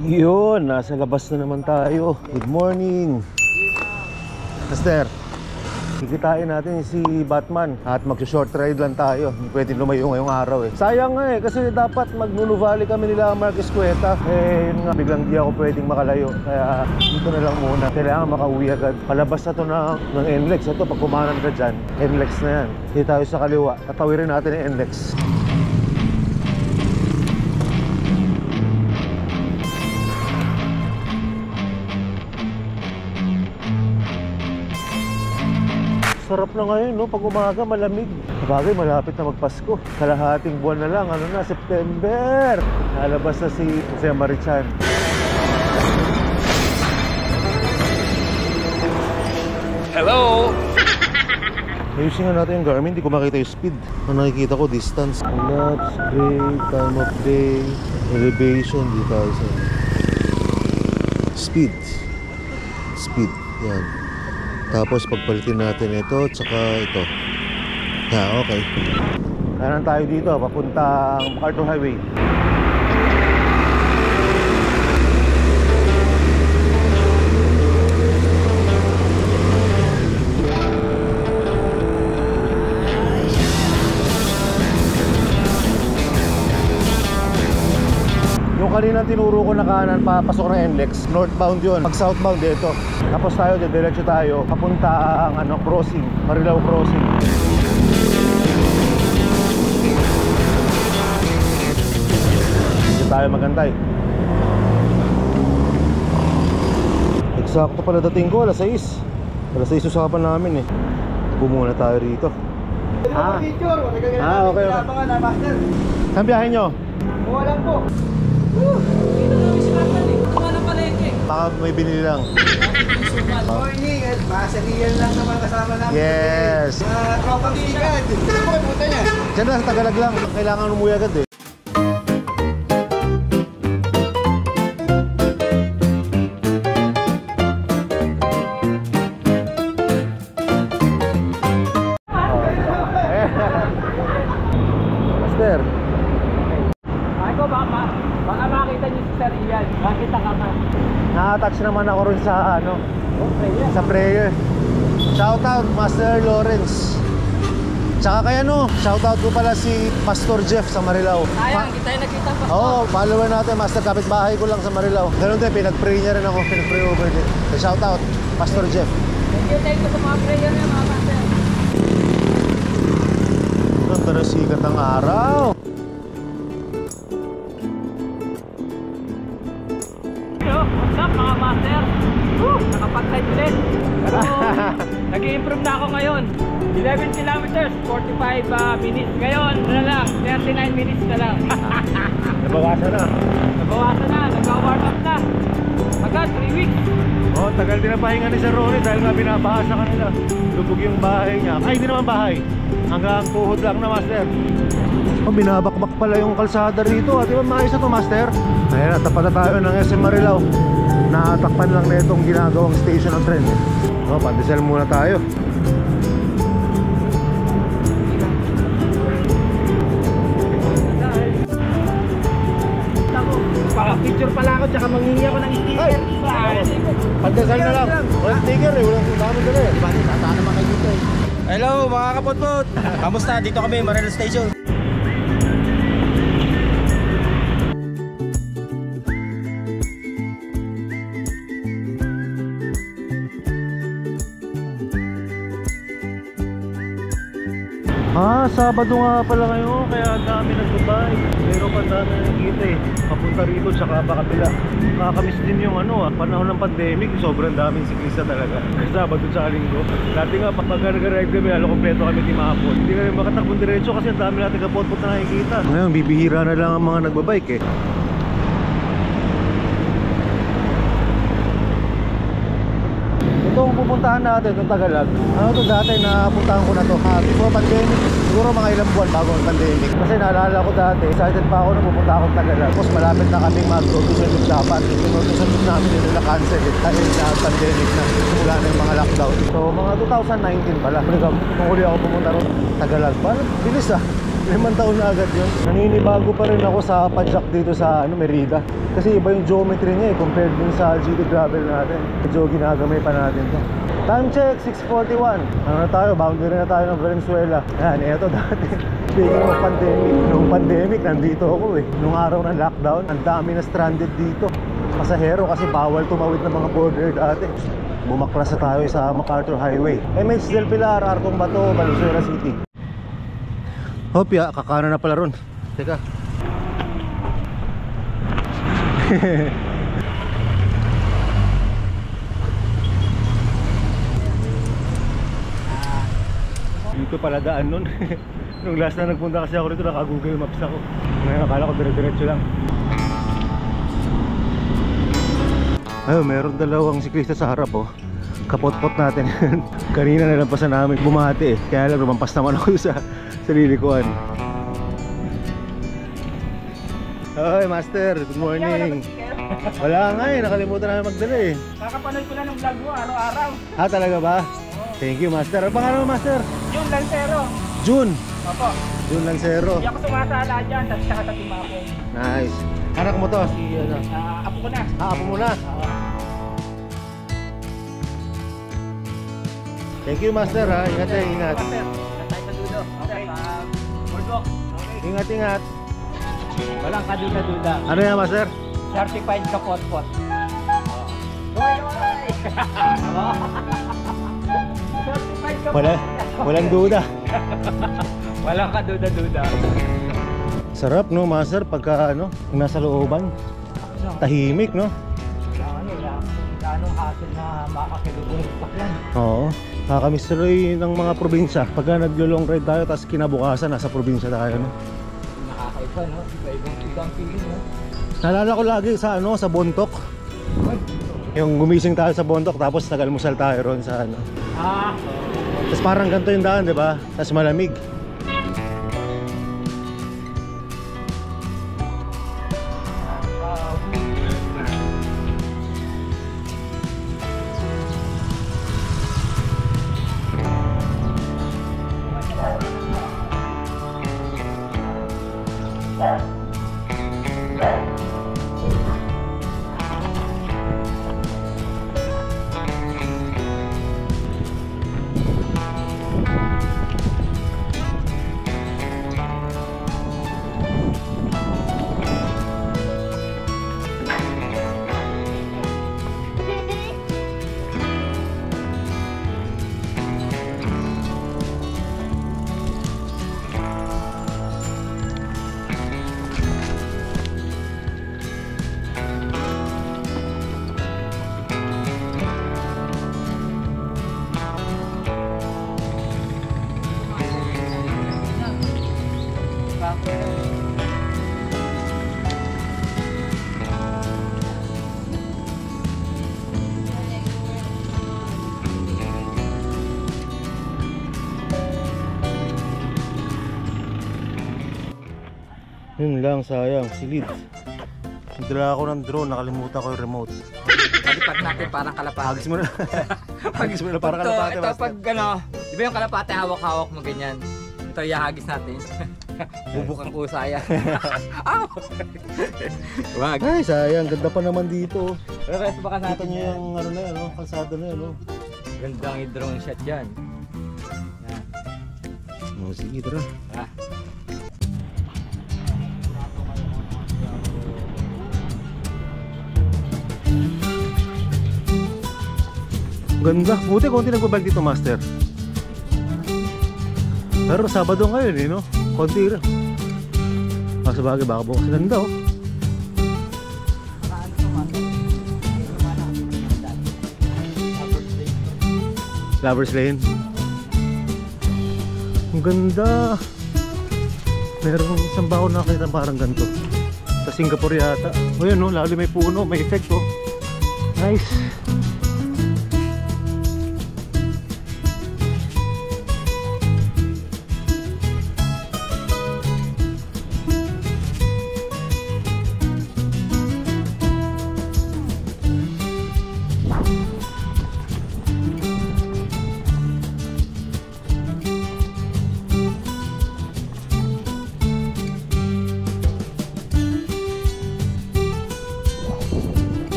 Yun, nasa labas na naman tayo. Good morning. Master, kikitain natin si Batman at mag-short ride lang tayo. Hindi pwede lumayo ngayong araw eh. Sayang nga eh, kasi dapat mag-Nunu Valley kami nila Marquez Cueta. Eh, yun nga, biglang di ako pwedeng makalayo. Kaya dito na lang muna. Kailangan makauwi agad. Palabas na to ng NLEX. Ito, pag kumanan ka dyan, NLEX na yan. Dito tayo sa kaliwa. Tatawirin natin yung NLEX. Sarap na ngayon, no? Pag umaga, malamig. Sabagay, malapit na magpasko. Kalahating buwan na lang, ano na, September. Nalabas na si Jose Marichan. Hello! Ayusin nga natin yung Garmin, hindi ko makita yung speed. Ang nakikita ko, distance. Laps, brake, time of day, elevation, di tayo sa speed. Speed, yan. Tapos pagpalitin natin ito at saka ito. Okay. Kanan tayo dito, papuntang MacArthur Highway. Kanina tinuro ko na kanan, papasok ng NLEX. Northbound yun. Pag southbound dito. Tapos tayo, diretso tayo. Papunta ang crossing. Marilao Crossing. Dito tayo magantay. Eksakto pala dating ko, alas 6. Alas 6 usapan namin eh. Bumuna tayo rito. Okay. Saan biyahe nyo? Wala po. Dito namin si Batman eh. Mga ng palengke. Baka may binili lang. Morning, masalihan lang naman kasama namin. Yes. Tropang sikat. Saan po kayo punta niya? Diyan lang sa Tagalag lang. Kailangan umuwi agad eh. Master. Ako baka makita niyo si Sir Ian. Makita ka man. Na-attach naman ako rin sa sa prayer. Shoutout Master Lawrence. Tsaka kaya shoutout ko pala si Pastor Jeff sa Marilao. Sayang, kita yung nakita pa. Oo, follower natin, Master. Kapitbahay ko lang sa Marilao. Ganun din, pinag-pray niya rin ako. Pinag-pray over din. Shoutout, Pastor Jeff. Thank you sa mga prayer niya, mga Master. Ganda na sikat ng araw. What's up mga Master? Nakapag-ride ulit. Pero nag-i-improve na ako ngayon. 11 kilometers, 45 minutes. Ngayon, lang, 39 minutes na lang. Nabawasan na. Nabawasan na, nag-warm up na. Agad, 3 weeks. Oh, tagal din ang pahinga ni Sir Ronnie dahil nga binabaha sa kanila. Lubog yung bahay niya. Ay, hindi naman bahay. Hanggang tuhod lang na, Master. Oh, binabakbak pala yung kalsada rito. At diba maayos na to, Master? Ayan, natapat na tayo ng SM Marilao. Nakatakpan lang na itong ginagawang station ng tren. Oh, pandesal muna tayo. Paka-picture pala ako, tsaka mangingi ako ng sticker. Pandesal na lang. Walang sticker eh, walang dami dala eh. Diba, tataan naman kayo dito eh. Hello mga kaputput! Kamusta? Dito kami, Marilao Station. Sabado nga pala ngayon, kaya ang dami nag-Dubai. Pero pa dami nakikita eh. Papunta rito tsaka pakabila. Nakakamiss din yung panahon ng pandemic. Sobrang daming siklista talaga. Sabado tsaka linggo. Dati nga pag nag-ride kami, kompleto kami timapon. Hindi kami makatakbong diretso kasi ang dami natin kapot-pot na nakikita. Ngayon, bibihira na lang ang mga nagbabike eh. Itong pupuntahan natin, itong Tagalag. Ito dati napuntahan ko na to before pandemic. Siguro mga ilang buwan bago ang pandemic. Kasi naalala ko dati, excited pa ako na pupunta akong Tagalag. Tapos malapit na kaming mag-go-to Japan. Yung namin yun na cancel dahil na pandemic na simula na yung mga lockdown. So mga 2019 pala. Nung huli ako pumunta ron, Tagalag. Parang bilis 5 taon na agad yun. Naninibago pa rin ako sa padjak dito sa Merida. Kasi iba yung geometry niya compared dun sa GT Gravel natin. Medyo ginagamay pa natin to. Time check, 6:41. Ano na tayo? Boundary na tayo ng Valenzuela. Yan, eto dati. Speaking of pandemic, nung pandemic, nandito ako Nung araw ng lockdown, ang dami na stranded dito. Pasahero kasi bawal tumawid ng mga border dati. Bumaklas na tayo sa MacArthur Highway. MH Del Pilar, Arcong Bato, Valenzuela City. Hopya, kakana na pala ron. Teka. Dito pala daan nun. Nung last na nagpunta kasi ako rito, naka-Google Maps ako. Ngayon akala ko dire-diretso lang. Ayun, meron dalawang siklista sa harap Kapot-pot natin. Kanina nalampasan namin bumati Kaya lang lumampas naman ako sa lilikuan. Hoy master, good morning. Wala nga nakalimutan namin magdala Kakapanood ko na ng vlog mo araw-araw. Talaga ba? Thank you master. Ano pangalan mo master? June Lancero. June? Opo. June Lancero. Hindi ako sumasala dyan, tapos saka sa Timapo. Nice. Anak mo to, si ano? Apo ko na. Apo mo na. Thank you master ha. Ingat ingat. Master, tayo sa dulo. Okay. Boardwalk. Okay. Ingat. Walang kaduda-duda. Ano yan master? Certified kapot-pot. Walang duda. Walang kaduda-duda. Sarap no master pagka nasa looban. Tahimik no? Anong hassle na makakilubong sakyan. Oo. Nakakamiss rin ng mga probinsya. Pagka naglo-long ride tayo tapos kinabukasan nasa probinsya tayo Nakakaiba no? Ibang feeling no? Naalala ko lagi sa sa Bontoc. Yung gumising tayo sa Bontoc tapos nag-almusal tayo ron sa Tapos parang ganito yung daan, di ba? Tapos malamig. Yun lang, sayang, silid. Nagdala ako ng drone, nakalimutan ko yung remote. Palipad natin parang kalapate. Hagis mo na. Hagis mo na parang kalapate. Ito pag di ba yung kalapate hawak-hawak mo ganyan? Ito ihagis natin. Bubukang kusa yan. Wag. Ay, sayang, ganda pa naman dito. Resto baka Kita natin nyo yung na yan, kalsada na yan. Gandang i-drone shot dyan. Sige, tara. Ganda. Buti konti nagbabike dito, master. Pero Sabado ngayon, konti rin. Sabagay, baka bukas. Ganda, Lovers Lane. Ang ganda. Merong isang ba ako nakakita parang ganito. Sa Singapore yata. O yun, lalo may puno, may effect, Nice.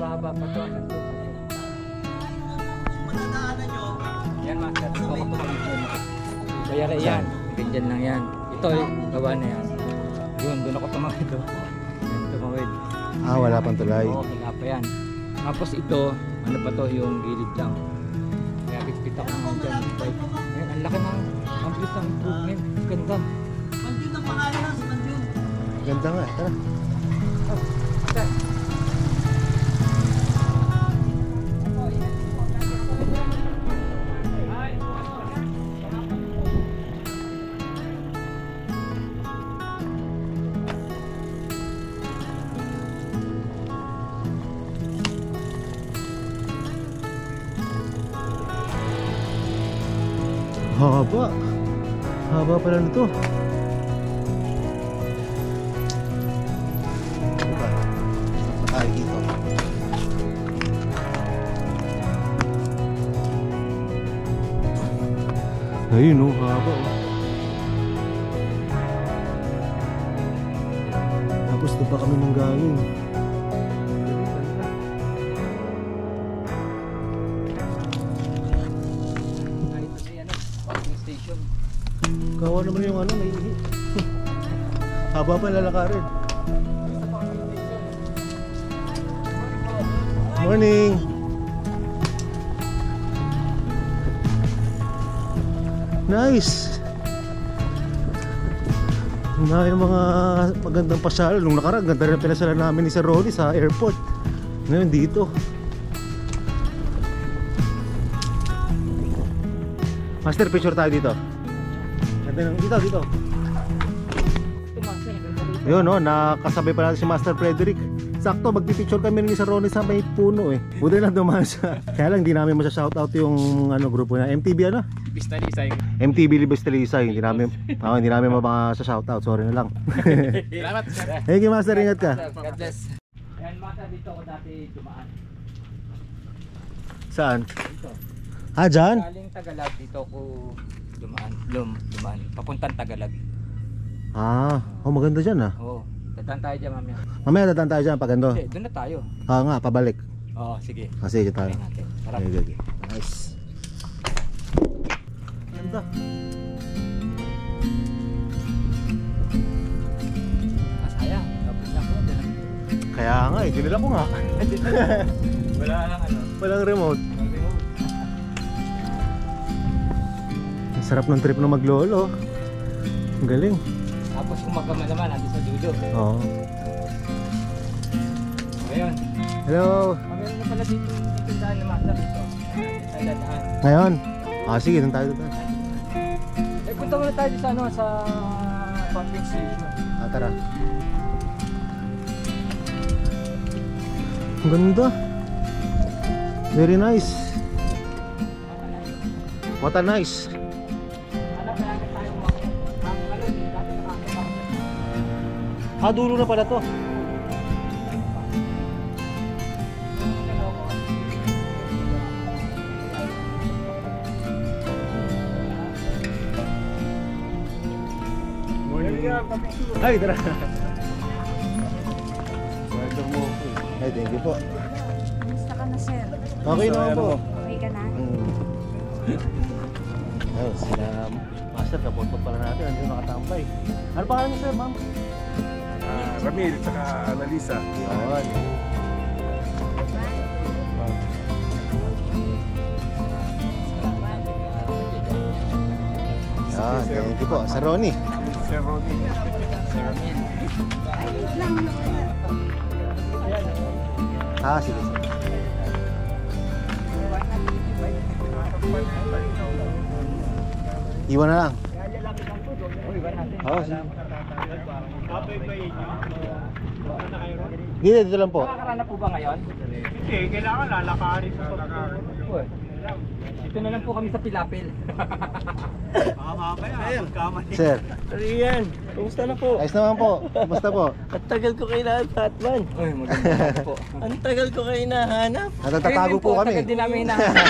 mahaba pa to. Yan master, ito ko tumagin. Bayari yan, ganyan lang yan. Ito gawa na yan. Yun, doon ako tumawid. Yan, tumawid. Ah, wala pang tulay. Oo, wala pa yan. Tapos ito, ano pa to, yung gilid lang. Kaya pipit ako naman dyan. Ngayon, ang laki ng amplis ng improvement. Ganda. Ganda nga, tara. Sir. Haba. Haba pala nito. Diba? Tayo dito. Ayun oh, haba oh. Tapos doon pa kami nang galing. Kawa naman yung ano, naihi. Haba pa lalakarin. Morning! Nice! Na yung mga magandang pasyal. Nung nakaraan, ganda rin pinasala namin ni Sir Ronnie sa airport. Ngayon dito. Master, picture tayo dito. Dito. Yun no, nakasabay pa natin si Master Frederick. Sakto, magpipicture kami ni Sir Ronnie sa may puno eh. Buti na dumaan siya. Kaya lang, hindi namin masya-shoutout yung ano, grupo na MTV ano? Bista Lisay. MTV Libes Talisay. Hindi namin masya-shoutout. Sorry na lang. Salamat. Thank you Master, ingat ka. God bless. Ayan mata, dito ako dati dumaan. Saan? Dito. Ah, dyan? Galing Tagalog, dito ako dumaan. Papuntang Tagalog. Ah, oh maganda dyan ah. Oo. Dadaan tayo dyan mamaya. Mamaya dadaan tayo dyan, pagando. Hindi, doon na tayo. Ah nga, pabalik. Oo, sige. Sige tayo. Try natin. Tara. Okay. Nice. Ganda. Sayang. Tapos na po. Kaya nga eh, dinala ko nga. Wala lang ano. Walang remote. Ang sarap ng trip ng maglolo. Ang galing. Tapos kumagama naman, nandun sa dulo. Oo. Ngayon. Hello. Meron na pala dito yung daan na master dito. Tayo dadaan. Ngayon? Ah sige, doon tayo doon. Eh, punta muna tayo sa ano, sa pumping station. Ah, tara. Ang ganda. Very nice. What a nice. Hanap na lang tayo Ah, dulo na pala to. Ay, tara. Ay, thank you po. Kamusta ka na, sir? Okay naman po. Okay ka na? Ayun, sila Master, kapot pala natin. Andiyo nakatambay. Ano pa niyo, sir, ma'am? Ramil, saka Analisa. Yun. Yan, thank you po. Sa Ronnie. Sir Ronnie. Ah, sige, sige. Iwan na lang. Oo, sige. Dito lang po. Nakakarana po ba ngayon? Hindi, kailangan lalakarin sa pagkakas. Dito na lang po kami sa Pilapil. Ayun, kamali. Sir, Rian, kumusta na po? ayos naman po. Kumusta po? Ang tagal ko kayo na Batman. Uy, maganda po. Ang tagal ko kayo nahanap. Natatago po kami. Tagal din namin hinahanap.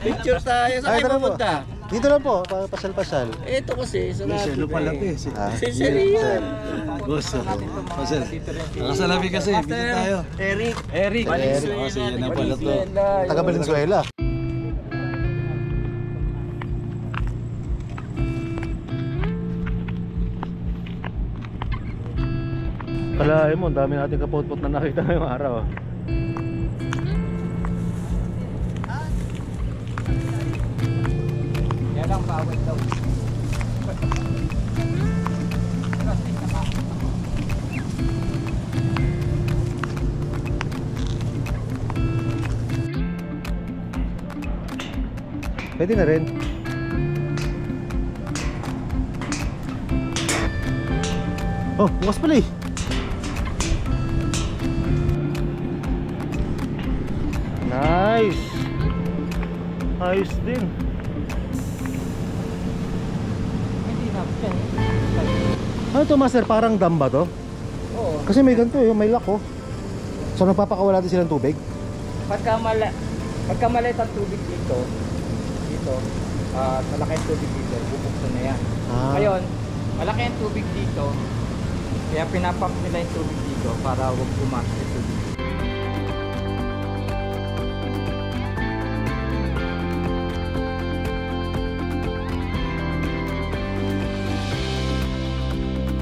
Picture tayo. Saan Ay, kayo tara po. pumunta? Dito lang po, pasyal-pasyal. Ito kasi, sa Yes, labi. ano pala to eh. Sensorian. Boss, Pasel. Nakasalabi kasi, bitin tayo. Eric. Eric. Valenzuela. Kasi yan na pala to. Taga Valenzuela. Kalahin mo, ang dami natin kapot-pot na nakita ngayong araw. Yan ang bawal daw. Pwede na rin. Oh, bukas pala eh. Nice. Ayos din. Hindi na. Ano to, master? Parang dam ba to? Oo. Kasi may ganito eh, may lock oh. So nagpapakawala din silang tubig? Pagka maliit ang tubig dito, malaki ang tubig dito, bubuksan na yan. Ah. Ngayon, malaki ang tubig dito, kaya pinapump nila yung tubig dito para huwag pumasok yung tubig.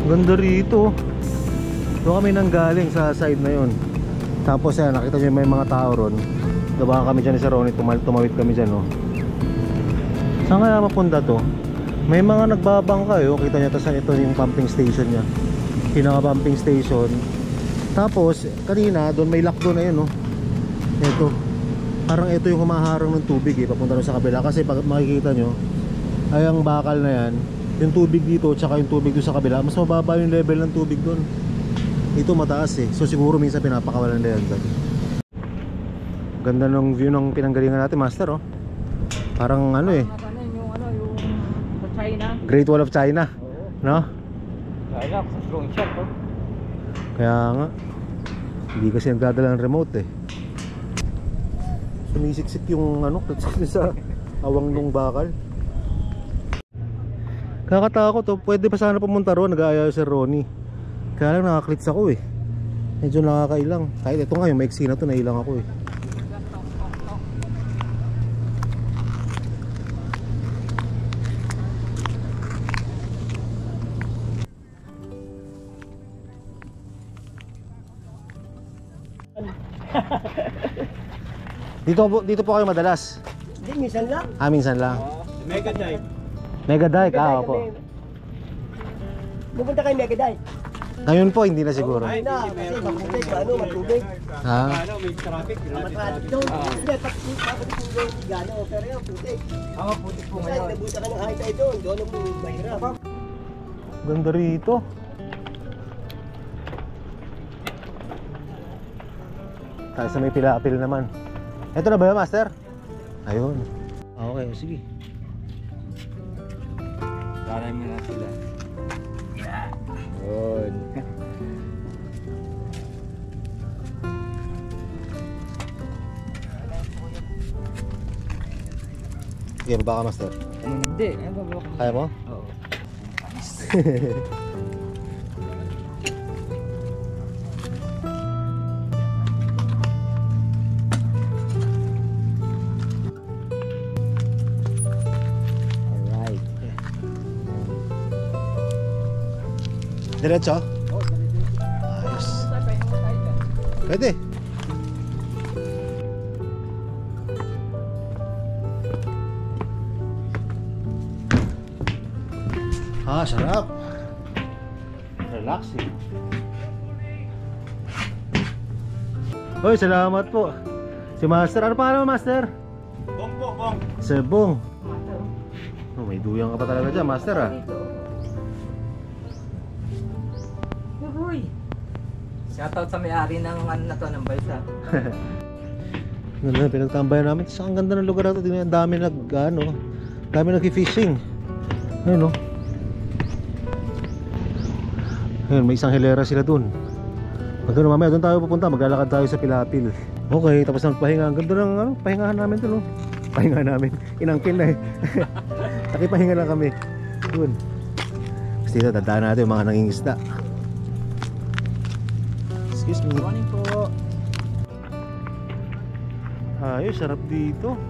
Ganda rito. Doon kami nanggaling sa side na yon. Tapos yan, nakita nyo may mga tao ron. Dabakan kami dyan ni Sir Ronnie, tumawid kami dyan oh. Saan kaya mapunta to? May mga nagbabangka oh. Kita nyo, tas ito yung pumping station nya. Pinaka pumping station. Tapos, kanina, doon may lock doon, ayun oh. Ito. Parang ito yung humaharang ng tubig eh, papunta doon sa kabila. Kasi pag makikita nyo, ay ang bakal na yan, yung tubig dito tsaka yung tubig doon sa kabila, mas mababa yung level ng tubig doon. Ito mataas eh. So siguro minsan pinapakawalan na yan. Ganda ng view ng pinanggalingan natin, master oh. Parang ano eh, Yung sa China. Great Wall of China. No? China, sa drone shot oh. Kaya nga, hindi kasi nagdadala ng remote eh. Sumisiksik yung ano, sa awang nung bakal. Kakatakot oh. Pwede pa sana pumunta ron, nag-aaya si Ronnie. Kaya lang nakaklits ako eh. Medyo nakakailang. Kahit ito nga yung maiksi na to, nailang ako eh. Dito po kayo madalas? Hindi, minsan lang. Ah, minsan lang. Mega dive. Mega Dike, po. Pupunta kayo Mega Dive. Ngayon po, hindi na siguro. Ay na, kasi maputik, matubig. Ha? Ano, may traffic. Matraffic daw. Hindi, tapos yung gano, pero yung putik. Ang putik po Kasi ngayon. nabuta ka ng high tide doon, doon ang mahirap. Ganda rito. Tayo sa may pila-apil naman. Ito na ba yun, master? Ayun. Okay, sige. Taray mo na sila. Yun. Sige, baba ka, master. Hindi, ano ba? Kaya mo? Oo. Alright. Diretso? Ayos. Pwede. Ah, sarap. Relaxing. Hoy, salamat po. Si Master, ano pangalan mo, Master? Bong po, bong. Sir Bong. Oh, may duyang ka pa talaga dyan, Master ah. Shoutout sa may-ari ng ano na to, ng balsa. Ganda, pinagtambayan namin. Ang ganda ng lugar na ito. Ang dami dami nag-fishing. Ayun, no? Ayun, may isang hilera sila dun. Magkano mamaya, doon tayo pupunta. Maglalakad tayo sa Pilapil. Okay, tapos na magpahinga. Ang ganda ng pahingahan namin dun, no? Pahinga namin. Inangkin na eh. Nakipahinga lang kami. Yun. Kasi dito, tandaan natin yung mga nangingisda. Excuse me. Morning po. Ayos, sarap dito.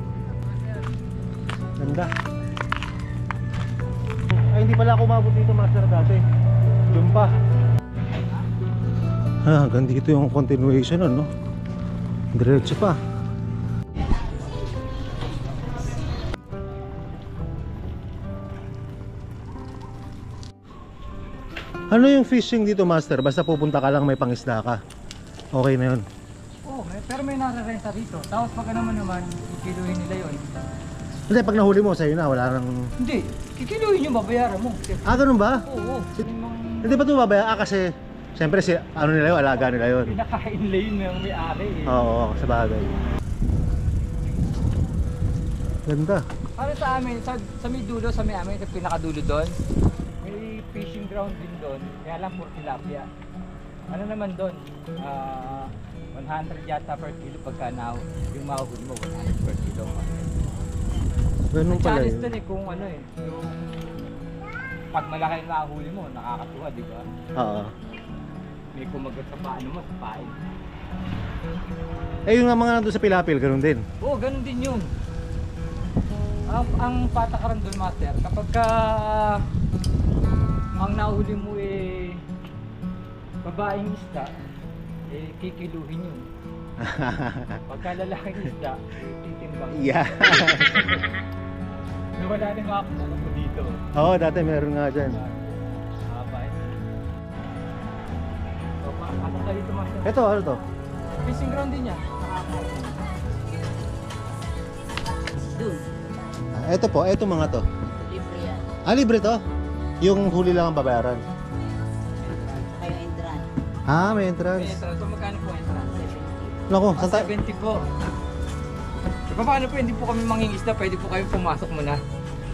Ganda. Ay, hindi pala ako umabot dito, master, dati. Doon pa. Hanggang dito yung continuation, no? Diretso pa. Ano yung fishing dito, master? Basta pupunta ka lang, may pangisda ka. Okay na yun. Oh, pero may nararenta dito. Tapos pag naman kikiluhin nila yon. Hindi, pag nahuli mo, sa'yo na, wala nang... Hindi, kikiluhin yung babayaran mo. Ah, ganun ba? Oo. Hindi ba ito babaya? Ah, kasi siyempre ano nila yun, alaga nila yun. Pinakain lane ng may-ari eh. Oo, sa bagay. Ganda. Para sa amin, sa may dulo, sa may amin, sa pinakadulo doon, may fishing ground din doon. Kaya lang for tilapia. Ano naman doon? 100 yata per kilo pagka now. Yung mahuhuli mo, 100 per kilo. Ganun pala Challenge yun. doon eh, kung ano eh. Yung pag malaki yung nahuli mo, nakakatuwa, di ba? Oo. May kumagat sa paano mo, sa pain. Eh, yung nga mga nandun sa Pilapil, ganun din. Oo, ganun din yun. Ang patakaran doon, master, kapag ka ang nahuli mo eh babaeng isda, eh kikiluhin yun. Pagka lalaking isda, eh titimbang. Yeah. Nawala na yung mga kulang mo dito. Oo, dati meron nga dyan. So, pasok tayo dito, master. Ito, ano to? Fishing ground din yan. Doon. Ito po, ito mga to. Libre yan. Ah, libre to? Yung huli lang ang babayaran. Kayo entran. Ah, may May entrance. entrance. So, magkano po entrance? Naku, saan tayo? 70 po. So, paano po, hindi po kami mangingisda, pwede po kayo pumasok muna.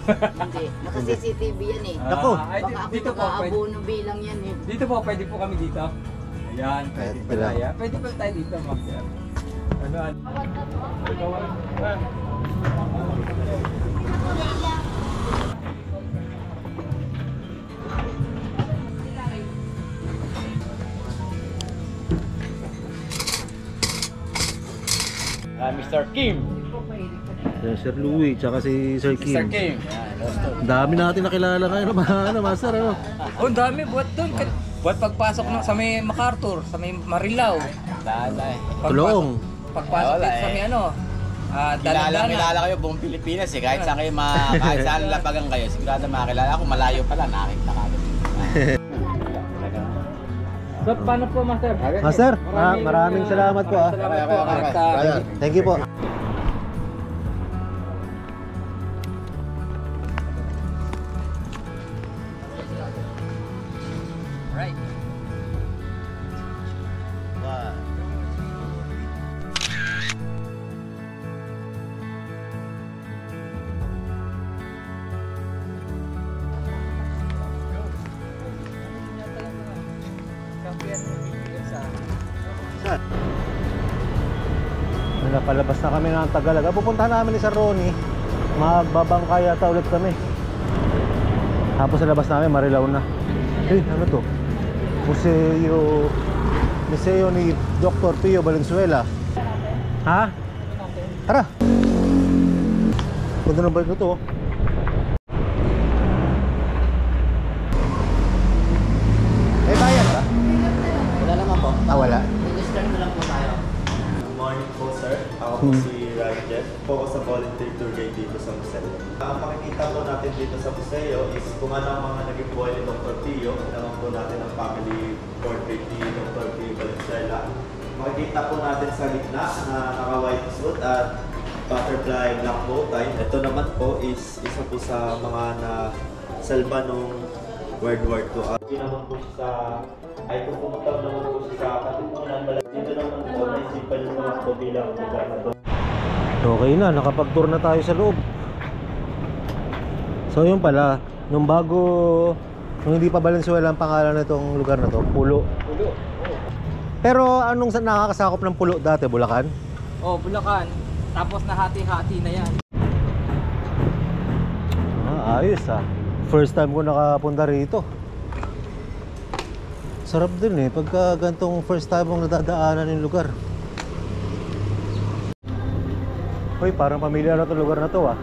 Hindi. Naka-CCTV yan eh. Naku. Ay, Baka ako dito po, pwede, mag-aabono bilang yan eh. dito po, pwede po kami dito. Ayan, pwede Pwede po pala. tayo. Pwede po tayo dito, master. Ano? Mr. Kim. Yan, Sir Louie, tsaka si Sir Kim. Mr. Kim. Ang dami natin nakilala ngayon. Ano, master, ano? Oh, ang dami. Buat doon. Buat pagpasok ng sa may MacArthur, sa may Marilao. Tuloong. Pagpasok dito sa may ano. Kilala kayo buong Pilipinas eh. Kahit saan kayo kahit saan lapagan kayo, sigurado makakilala ako. Malayo pala, nakita ka. So, paano po, Master? Master, maraming salamat po. Salamat po. At, Thank you po. right. Napalabas na kami ng Tagalaga. Pupuntahan namin ni Sir Ronnie. Magbabangkay yata ulit kami. Tapos sa labas namin, Marilao na. Eh, ano to? Museo ni Dr. Pio Valenzuela. Ha? Tara! Ganda ng bike na to. Eh, bayad ba? Wala naman po. Ah, wala. Register na lang po tayo. Good morning po, sir. Ako po si Ryan Jeff. Po ako sa volunteer tour guide dito sa museo. Ang makikita po natin dito sa museo is kung ano ang mga naging buhay ni Dr. Pio. Naman po natin ang family portrait ni Dr. Pio Valenzuela. Makikita po natin sa gitna na naka-white suit at butterfly black bow tie. Ito naman po is isa po sa mga na-salba nung World War II. Yun naman po siya sa ay kung pumunta naman po siya sa Katipunan, dito naman po naisipan yung mga po bilang lugar na to. Okay na, nakapag-tour na tayo sa loob. So yun pala, nung hindi pa Valenzuela ang pangalan na itong lugar na to, Pulo. Pulo. Pero anong nakakasakop ng Pulo dati, Bulacan? Oh, Bulacan. Tapos nahati-hati na yan. Ayos ah. First time ko nakapunta rito. Sarap din eh, pagka gantong first time mong nadadaanan yung lugar. Hoy, parang pamilyar na to lugar na to ah.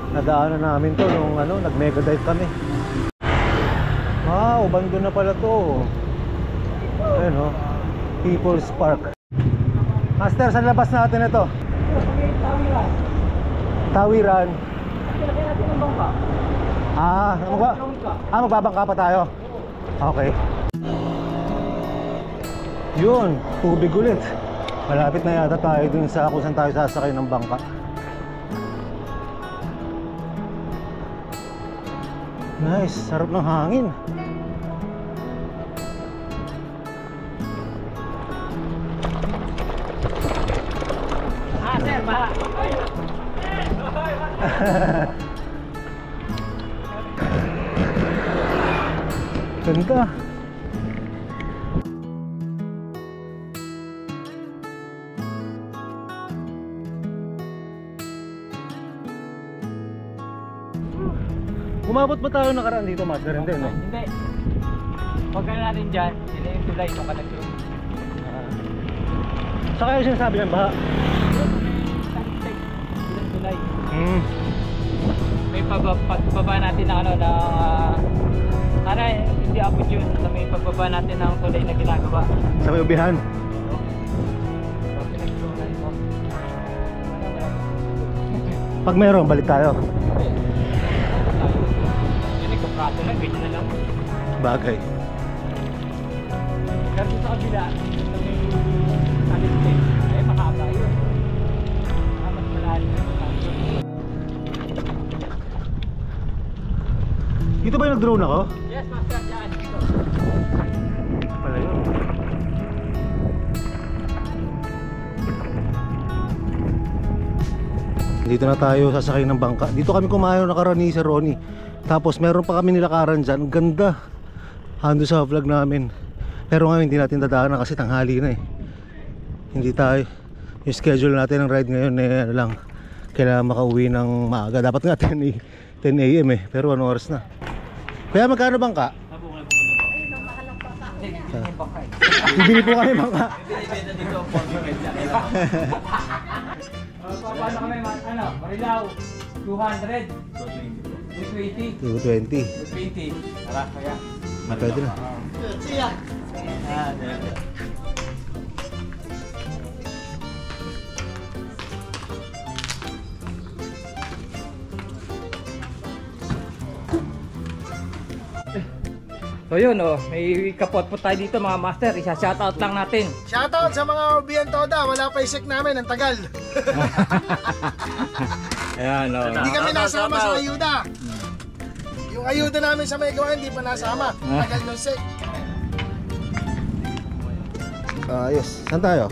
Nadaanan namin to nung nag-mega dive kami. Bando na pala to. Ayun oh, People's Park. Master, saan labas natin ito? Tawiran. Magbabangka pa tayo. Okay. Yun, tubig ulit. Malapit na yata tayo dun sa kung saan tayo sasakay ng bangka. Nice, sarap ng hangin. Sir, baha. Ganda. Umabot ba tayo nakaraan dito, Master? Hindi, no? Hindi. Huwag ka na natin dyan. Sila yung tulay nung kanagyo. Saka yung sinasabi ng baha. Silang tulay. May pagbaba natin na sana hindi abot yun sa may pagbaba natin ng tulay na ginagawa. Sa may ubihan. Pag meron, balik tayo. Kaso lang, ganyan na lang. Bagay. Kasi sa kabila, sa may alistik, ay mahaba yun. Mas malalim na Dito ba yung nag-drone ako? Yes, Master, dyan. Dito. Pala yun. Dito na tayo sasakay ng bangka. Dito kami kumain nakaraan ni Sir Ronnie. Tapos meron pa kami nilakaran dyan. Ang ganda. Hando sa vlog namin. Pero ngayon hindi natin dadaanan kasi tanghali na eh. Hindi tayo. Yung schedule natin ng ride ngayon eh lang. Kailangan makauwi ng maaga. Dapat nga 10 AM eh. Pero ano oras na. Kaya magkano bangka? Bibili po kami bangka. Binibenta dito ang 45 Paano kami, Marilao? 200. 220. 220. 220. Tara, kaya. Pwede na. Siya. So yun may kapot po tayo dito mga master, isa-shoutout lang natin. Shoutout sa mga Bientoda, wala pa isik namin, ang tagal. Ayan Hindi kami nasama sa ayuda. Yung ayuda namin sa may gawa, hindi pa nasama. Tagal nung sik. Ayos. Saan tayo?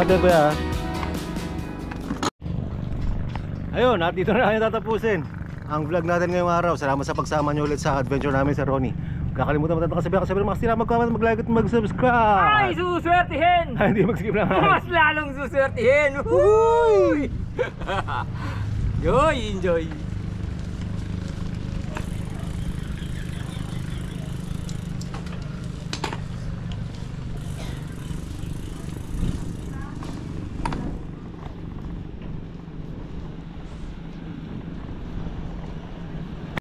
Salamat din kuya. Ayun, at dito na natin tatapusin ang vlog natin ngayong araw. Salamat sa pagsama nyo ulit sa adventure namin sa Ronnie. Kakalimutan mo tayo kasabihan ng mga sila, mag-comment, mag-like at mag-subscribe. Ay, suswertihin! Ay, hindi mag-skip lang. Mas lalong suswertihin! Uy! Yoy, enjoy!